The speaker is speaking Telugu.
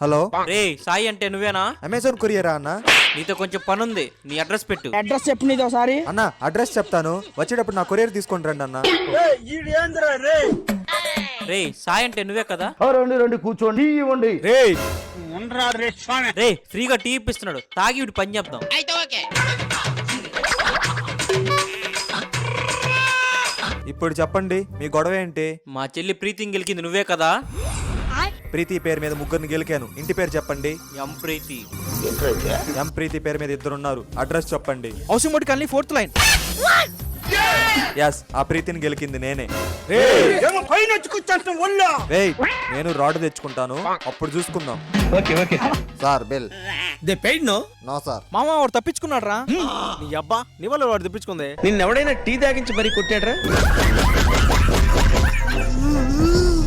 హలో రే సాయి అంటే నువ్వేనా? అమెజాన్ కొరియరా అన్న? నీతో కొంచెం పని ఉంది, నీ అడ్రస్ పెట్టు. అడ్రస్ చెప్పు నీది ఒకసారి. అన్న అడ్రస్ చెప్తాను, వచ్చేటప్పుడు నా కొరియర్ తీసుకొని రండి అన్న. రే సాయి అంటే నువ్వే కదా? రండి కూర్చోండి ఇవ్వండి. రే ఫ్రీగా టీ ఇప్పిస్తున్నాడు, తాగి వీటి పని చెప్దాం. ఇప్పుడు చెప్పండి మీ గొడవ ఏంటి? మా చెల్లి ప్రీతిని గెలికింది నువ్వే కదా? ప్రీతి పేరు మీద ముగ్గురిని గెలికాను, ఇంటి పేరు చెప్పండి. ఎం ప్రీతి. ఎం ప్రీతి పేరు మీద ఇద్దరు ఉన్నారు, అడ్రస్ చెప్పండి. Housing board colony 4th line. Yes, ఆ ప్రీతిని గెలికింది నేనే. నేను రాడ్ తెచ్చుకుంటాను, అప్పుడు చూసుకుందాం. Sir bill. They paid no. No sir. మామ వాడు తప్పించుకున్నాడు రా. నీ అబ్బా నీ వల్ల వాడు తప్పించుకుంది. నిన్నెవడైనా టీ తాగించి మరీ కొట్టాడ్రా?